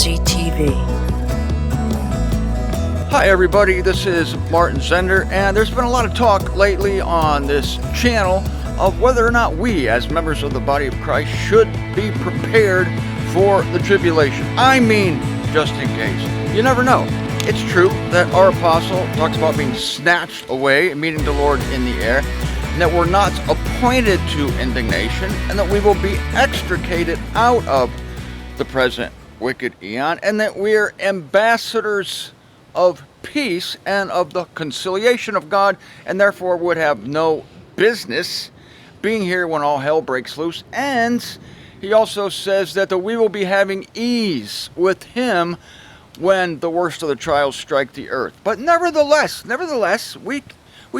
MZTV. Hi everybody, this is Martin Zender, and there's been a lot of talk lately on this channel of whether or not we, as members of the body of Christ, should be prepared for the tribulation. I mean, just in case. You never know. It's true that our apostle talks about being snatched away and meeting the Lord in the air, and that we're not appointed to indignation, and that we will be extricated out of the present wicked eon, and that we're ambassadors of peace and of the conciliation of God, and therefore would have no business being here when all hell breaks loose. And he also says that we will be having ease with him when the worst of the trials strike the earth. But nevertheless, we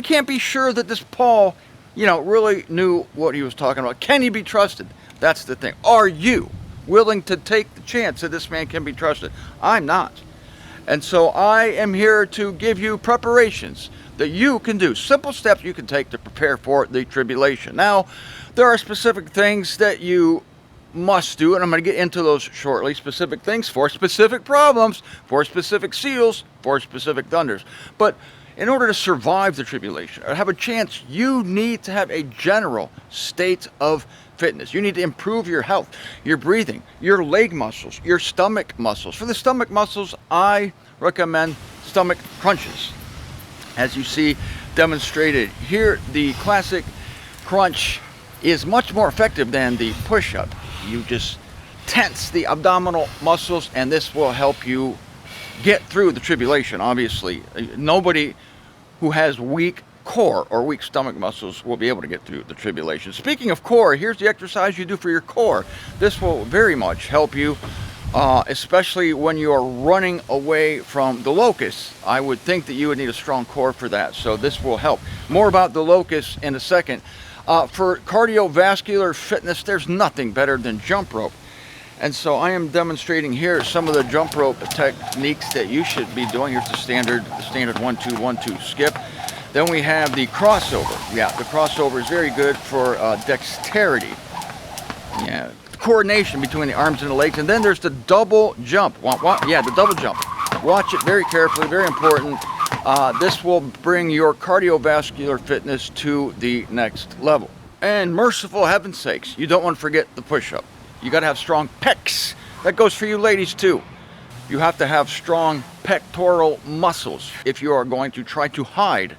can't be sure that this Paul, really knew what he was talking about. Can he be trusted? That's the thing. Are you willing to take the chance that this man can be trusted? I'm not. And so I am here to give you preparations that you can do, simple steps you can take to prepare for the tribulation. Now, there are specific things that you must do, and I'm going to get into those shortly. Specific things for specific problems, for specific seals, for specific thunders. But in order to survive the tribulation or have a chance, you need to have a general state of fitness. You need to improve your health, your breathing, your leg muscles, your stomach muscles. For the stomach muscles, I recommend stomach crunches. As you see demonstrated here, the classic crunch is much more effective than the push-up. You just tense the abdominal muscles, and this will help you get through the tribulation. Obviously, nobody who has weak core or weak stomach muscles will be able to get through the tribulation. Speaking of core, here's the exercise you do for your core. This will very much help you, especially when you are running away from the locusts. I would think that you would need a strong core for that, so this will help. More about the locusts in a second. For cardiovascular fitness, there's nothing better than jump rope. And so I am demonstrating here some of the jump rope techniques that you should be doing. Here's the standard 1-2-1-2 skip. Then we have the crossover. Yeah, the crossover is very good for dexterity. Yeah, coordination between the arms and the legs. And then there's the double jump. Yeah, the double jump. Watch it very carefully, very important. This will bring your cardiovascular fitness to the next level. And merciful heaven's sakes, you don't want to forget the push-up. You got to have strong pecs. That goes for you ladies too. You have to have strong pectoral muscles if you are going to try to hide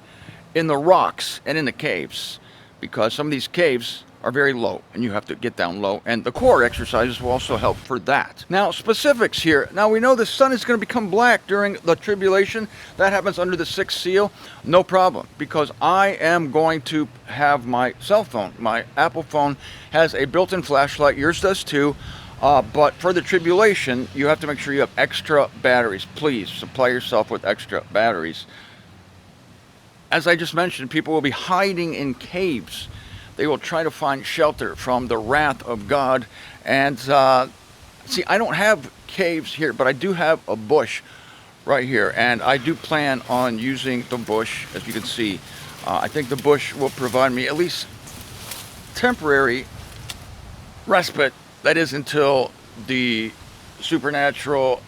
in the rocks and in the caves, because some of these caves are very low and you have to get down low, and the core exercises will also help for that. Now, specifics here. Now, we know the sun is going to become black during the tribulation. That happens under the 6th seal. No problem, because I am going to have my cell phone. My Apple phone has a built-in flashlight. Yours does too. But for the tribulation, you have to make sure you have extra batteries. Please supply yourself with extra batteries. As I just mentioned, people will be hiding in caves. They will try to find shelter from the wrath of God. And see, I don't have caves here, but I do have a bush right here. And I do plan on using the bush, as you can see. I think the bush will provide me at least temporary respite. That is until the supernatural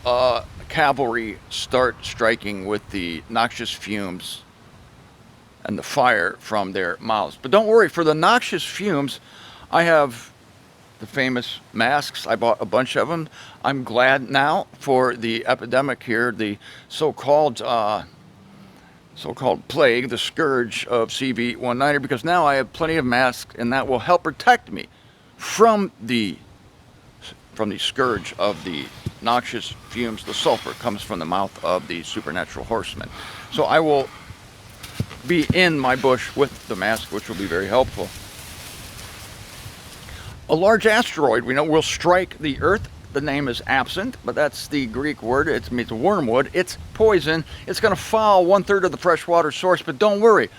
cavalry start striking with the noxious fumes and the fire from their mouths. But don't worry, for the noxious fumes, I have the famous masks. I bought a bunch of them. I'm glad now for the epidemic here, the so-called plague, the scourge of CV-190, because now I have plenty of masks, and that will help protect me from the scourge of the noxious fumes. The sulfur comes from the mouth of the supernatural horsemen. So I will be in my bush with the mask, which will be very helpful. A large asteroid, we know, will strike the Earth. The name is absent, but that's the Greek word. It means wormwood. It's poison. It's going to foul 1/3 of the freshwater source, but don't worry.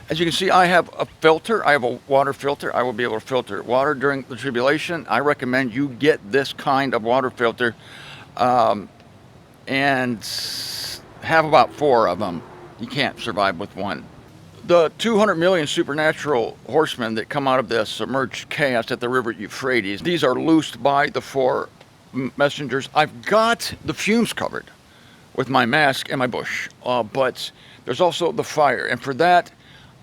As you can see, I have a filter. I have a water filter. I will be able to filter water during the tribulation. I recommend you get this kind of water filter and have about 4 of them. You can't survive with one. The 200 million supernatural horsemen that come out of the submerged chaos at the river Euphrates, these are loosed by the 4 messengers. I've got the fumes covered with my mask and my bush, but there's also the fire. And for that,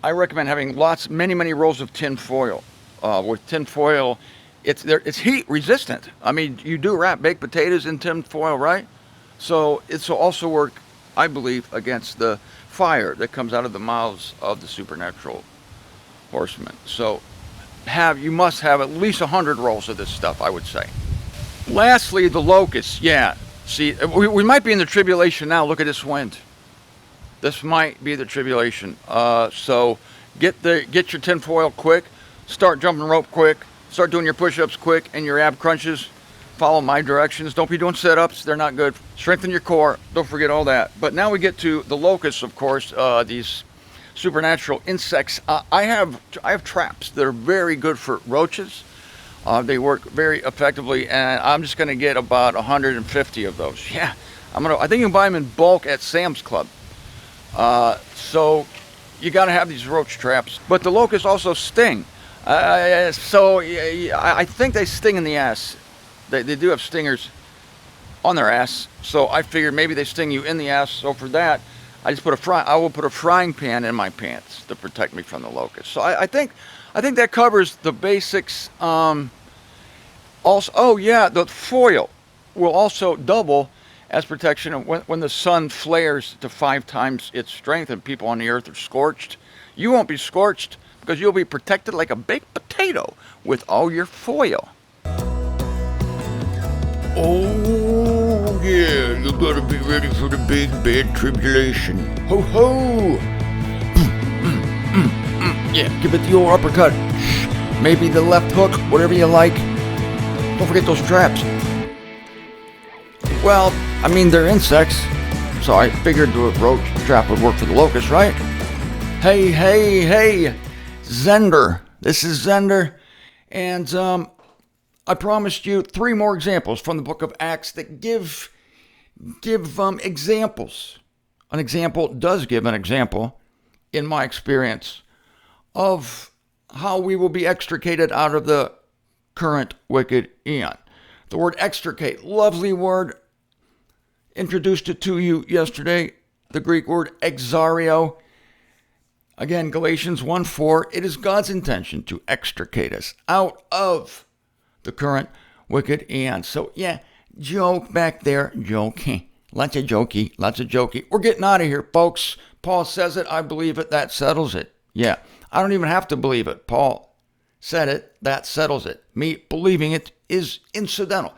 I recommend having many rolls of tin foil. With tin foil, it's heat resistant. I mean, you do wrap baked potatoes in tin foil, right? So it's also work, I believe, against the fire that comes out of the mouths of the supernatural horsemen. So you must have at least 100 rolls of this stuff, I would say. Lastly, the locusts. Yeah, see, we might be in the tribulation now. Look at this wind. This might be the tribulation. So get your tin foil quick. Start jumping rope quick. Start doing your push-ups quick and your ab crunches. Follow my directions. Don't be doing sit-ups. They're not good. Strengthen your core. Don't forget all that. But now we get to the locusts, of course, these supernatural insects. I have traps that are very good for roaches. They work very effectively, and I'm just going to get about 150 of those. Yeah, I think you can buy them in bulk at Sam's Club. So you got to have these roach traps. But the locusts also sting. So I think they sting in the ass. They do have stingers on their ass. So I figured maybe they sting you in the ass. So for that, I will put a frying pan in my pants to protect me from the locusts. So I think that covers the basics. Also, oh yeah, the foil will also double as protection when the sun flares to 5 times its strength and people on the earth are scorched. You won't be scorched because you'll be protected like a baked potato with all your foil. Oh yeah, you gotta be ready for the big bad tribulation. Ho ho! Yeah, give it the old uppercut. Maybe the left hook, whatever you like. Don't forget those traps. Well, I mean, they're insects, so I figured the roach trap would work for the locust, right? Hey, Zender. This is Zender, and I promised you 3 more examples from the book of Acts that give examples. An example does give an example, in my experience, of how we will be extricated out of the current wicked eon. The word extricate, lovely word. Introduced it to you yesterday. The Greek word exario. Again, Galatians 1:4. It is God's intention to extricate us out of the current wicked eon. So yeah, joke back there. Jokey. Lots of jokey. We're getting out of here, folks. Paul says it. I believe it. That settles it. Yeah, I don't even have to believe it. Paul said it. That settles it. Me believing it is incidental.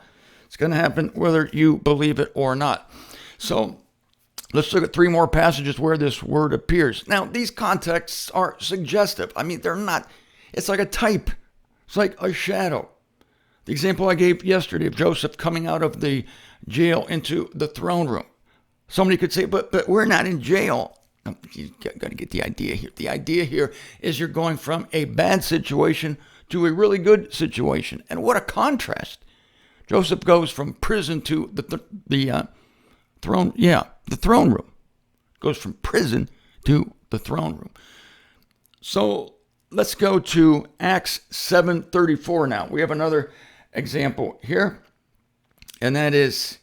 It's going to happen whether you believe it or not. So let's look at 3 more passages where this word appears. Now, these contexts are suggestive. I mean, they're not. It's like a type. It's like a shadow. The example I gave yesterday of Joseph coming out of the jail into the throne room. Somebody could say, but we're not in jail. You got to get the idea here. The idea here is you're going from a bad situation to a really good situation. And what a contrast. Joseph goes from prison to the throne. Yeah, the throne room. Goes from prison to the throne room. So let's go to Acts 7:34 now. We have another example here, and that is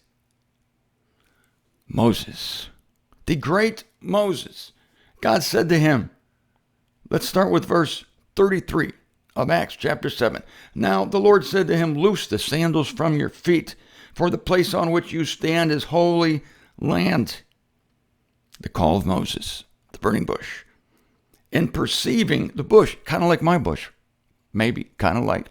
Moses. The great Moses. God said to him, let's start with verse 33 of Acts chapter 7. Now the Lord said to him, loose the sandals from your feet, for the place on which you stand is holy land. The call of Moses, the burning bush. In perceiving the bush, kind of like my bush, maybe kind of like.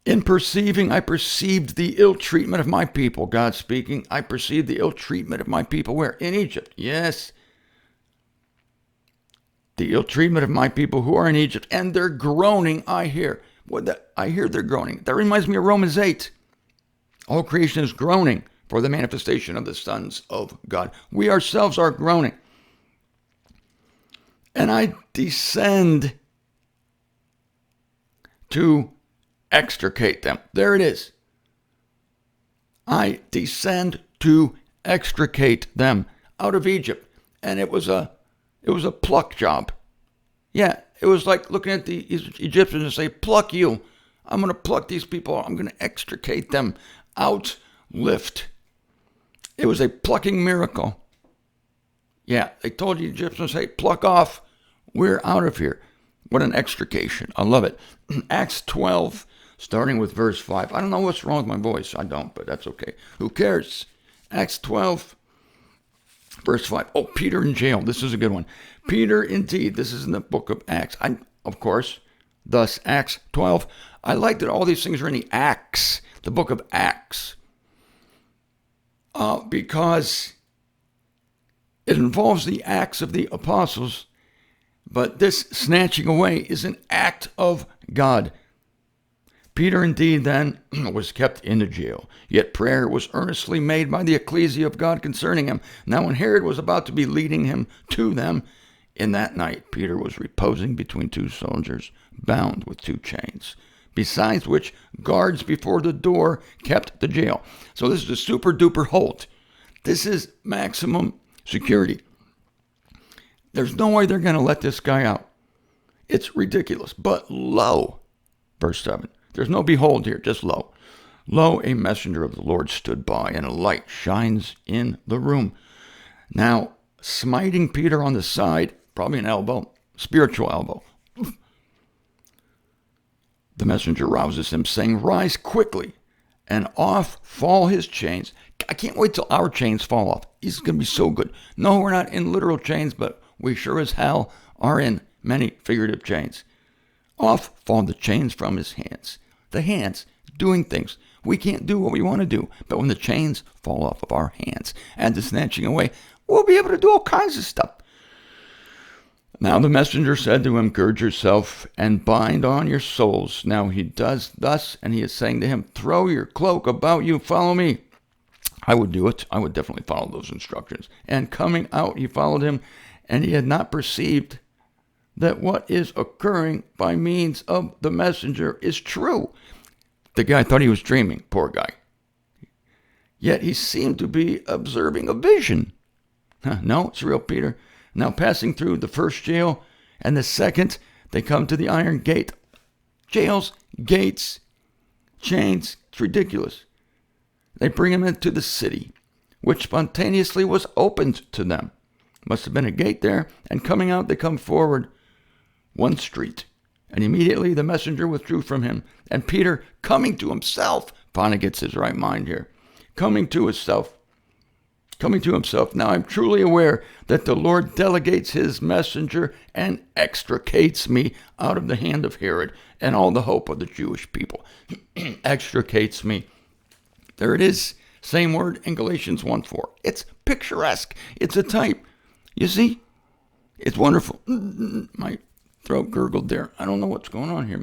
In perceiving, I perceived the ill treatment of my people. God speaking, I perceived the ill treatment of my people. Where? In Egypt. Yes. The ill treatment of my people who are in Egypt. And their groaning I hear. I hear their groaning. That reminds me of Romans 8. All creation is groaning for the manifestation of the sons of God. We ourselves are groaning. And I descend to extricate them. There it is. I descend to extricate them out of Egypt. And it was a pluck job. Yeah, it was like looking at the Egyptians and say, pluck you I'm going to pluck these people out. I'm going to extricate them out. Lift. It was a plucking miracle. Yeah, they told the Egyptians, hey, pluck off. We're out of here. What an extrication. I love it. Acts 12, starting with verse 5. I don't know what's wrong with my voice. I don't, but that's okay. Who cares? Acts 12, verse 5. Oh, Peter in jail. This is a good one. Peter, indeed. This is in the book of Acts. Of course, thus Acts 12. I like that all these things are in the Acts, the book of Acts, because it involves the acts of the apostles, but this snatching away is an act of God. Peter indeed then was kept in the jail, yet prayer was earnestly made by the ecclesia of God concerning him. Now when Herod was about to be leading him to them, in that night Peter was reposing between two soldiers, bound with two chains, besides which guards before the door kept the jail. So this is a super duper hold. This is maximum security. There's no way they're going to let this guy out. It's ridiculous. But lo, verse 7, there's no behold here, just lo. Lo, a messenger of the Lord stood by, and a light shines in the room. Now, smiting Peter on the side, probably an elbow, spiritual elbow. The messenger rouses him, saying, rise quickly, and off fall his chains. I can't wait till our chains fall off. He's going to be so good. No, we're not in literal chains, but we sure as hell are in many figurative chains. Off fall the chains from his hands. The hands doing things. We can't do what we want to do, but when the chains fall off of our hands and the snatching away, we'll be able to do all kinds of stuff. Now the messenger said to him, gird yourself and bind on your soles. Now he does thus, and he is saying to him, throw your cloak about you, follow me. I would do it. I would definitely follow those instructions. And coming out, he followed him, and he had not perceived that what is occurring by means of the messenger is true. The guy thought he was dreaming, poor guy. Yet he seemed to be observing a vision. No, it's real, Peter. Now passing through the first jail and the second, they come to the iron gate. Jails, gates, chains, it's ridiculous. They bring him into the city, which spontaneously was opened to them. Must have been a gate there, and coming out, they come forward one street. And immediately the messenger withdrew from him, and Peter, coming to himself, finally gets his right mind here, coming to himself. Now I'm truly aware that the Lord delegates his messenger and extricates me out of the hand of Herod and all the hope of the Jewish people. Extricates me. There it is. Same word in Galatians 1:4. It's picturesque. It's a type. You see? It's wonderful. My throat gurgled there. I don't know what's going on here.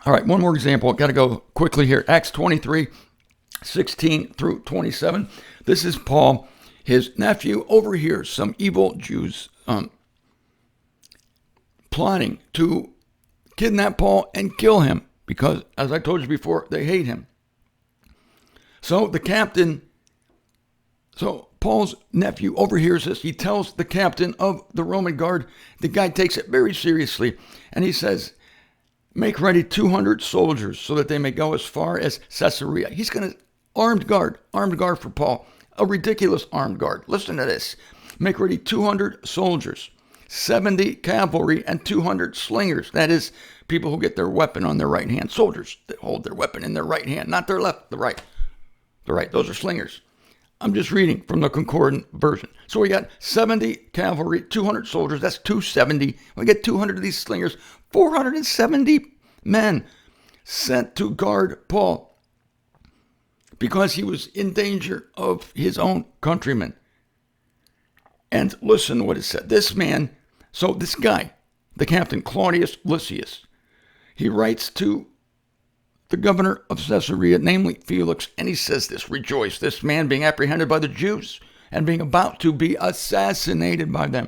All right, one more example. I've got to go quickly here. Acts 23:16 through 27. This is Paul. His nephew overhears some evil Jews plotting to kidnap Paul and kill him because, as I told you before, they hate him. So Paul's nephew overhears this. He tells the captain of the Roman guard. The guy takes it very seriously, and he says, make ready 200 soldiers so that they may go as far as Caesarea. He's going to armed guard for Paul, a ridiculous armed guard. Listen to this. Make ready 200 soldiers, 70 cavalry, and 200 slingers. That is, people who get their weapon on their right hand. Soldiers that hold their weapon in their right hand, not their left, the right. The right, those are slingers. I'm just reading from the concordant version. So we got 70 cavalry, 200 soldiers. That's 270. We get 200 of these slingers, 470 men sent to guard Paul because he was in danger of his own countrymen. And listen to what it said. This guy, the captain, Claudius Lysias, he writes to the governor of Caesarea, namely Felix, and he says this, rejoice, this man being apprehended by the Jews and being about to be assassinated by them.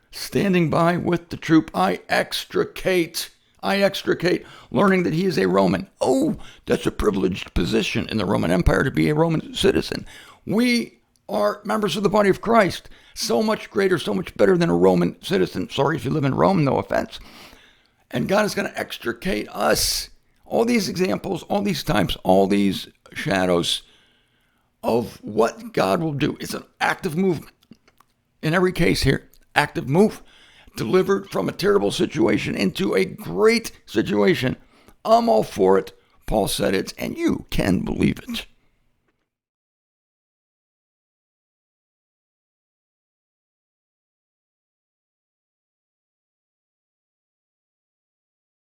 Standing by with the troop, I extricate, learning that he is a Roman. Oh, that's a privileged position in the Roman Empire to be a Roman citizen. We are members of the body of Christ. So much greater, so much better than a Roman citizen. Sorry if you live in Rome, no offense. And God is going to extricate us. All these examples, all these types, all these shadows of what God will do. It's an active movement. In every case here, active move. Delivered from a terrible situation into a great situation. I'm all for it. Paul said it, and you can believe it.